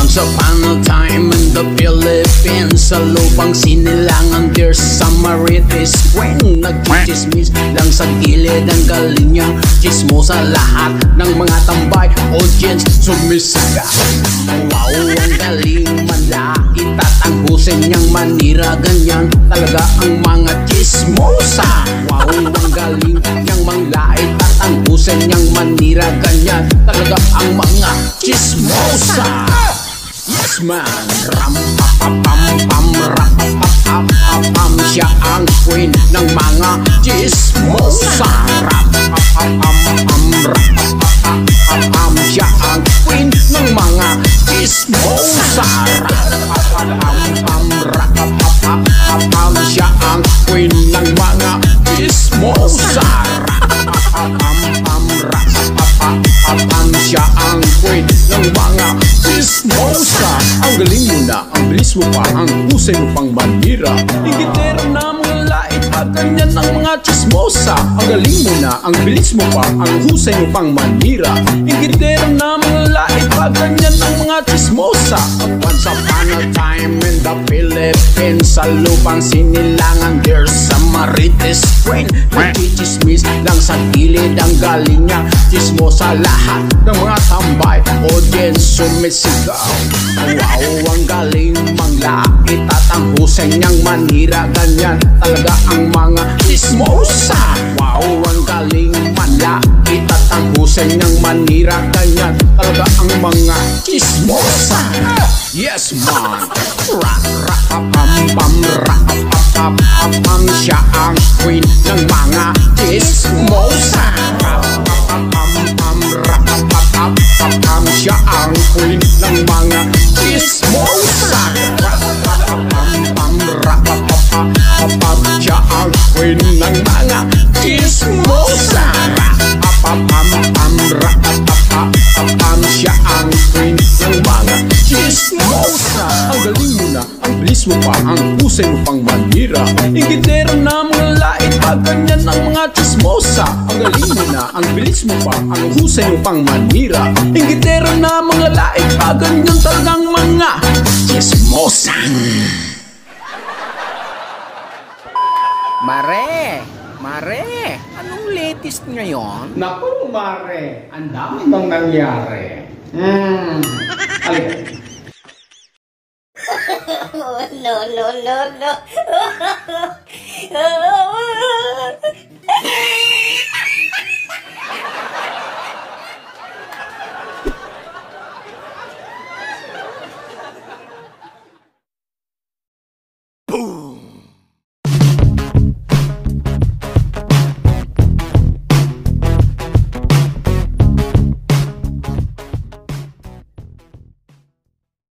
Once upon a time in the Philippines, sa lupang sinilangan, there's some marites queen. Nagchichismis lang sa gilid ang galing niya, chismo sa lahat ng mga tambay, audience sumisigaw. Wow, ang galing manlait at ang husay niyang manira, ganyan talaga ang mga chismosa. Wow, ang galing niyang manlait at ang husay niyang manira, ganyan talaga ang mga chismosa. Yes man, ram pa pa pam pam rap pa pa pa pam, siya ang queen ng mga chismosa. Rap pa pa pam pam rap pa pa pa pam, siya ang queen ng mga chismosa. Rap pa pa pam pam rap pa pa pa pam, siya ang queen ng mga chismosa. Rap pa pa pam pam rap pa pa pa pam, siya ang queen ng mga chismosa. Ang galing mo na, ang bilis mo pa, ang husay mo pang manira. Higitero na mga lait pa, ganyan ang mga chismosa. Ang galing mo na, ang bilis mo pa, ang husay mo pang manira. Higitero na mga lait pa, ganyan ang mga chismosa. Once upon a time in the Philippines, sa lupang sinilangan, there's some marites queen. Nagchichismis lang sa gilid ang galing niya, chismosa lahat ng mga tambay, audience sumisigaw. Wow, ang galing manglait at ang husay niyang manira, ganyan talaga ang mga chismosa. Wow, ang galing manlait at ang husay niyang manira, ganyan talaga ang mga chismosa. Yes man, rap rap pa pam pam rap pa pa pa pam, siya ang queen ng mga chismosa. Rap pa pa pam pam rap pa pa pa pam, siya ang queen ng mga chismosa. Rap pa pa pam pam rap pa pa pa pam, siya ang queen ng mga chismosa. Rap pa pa pam pam rap pa pa pa pam, siya ang queen ng mga chismosa. Ang galing mo na, ang bilis mo pa, ang husay mo pang manira. Higitero na mga lait pa, ganyan ang mga chismosa. Ang galing mo na, ang bilis mo pa, ang husay mo pang manira. Higitero na mga lait pa, ganyan talagang mga chismosa. Mare! Mare! Anong latest ngayon? Naku mare, ang dami bang nangyari. Halika. Oh, no, no, no, no.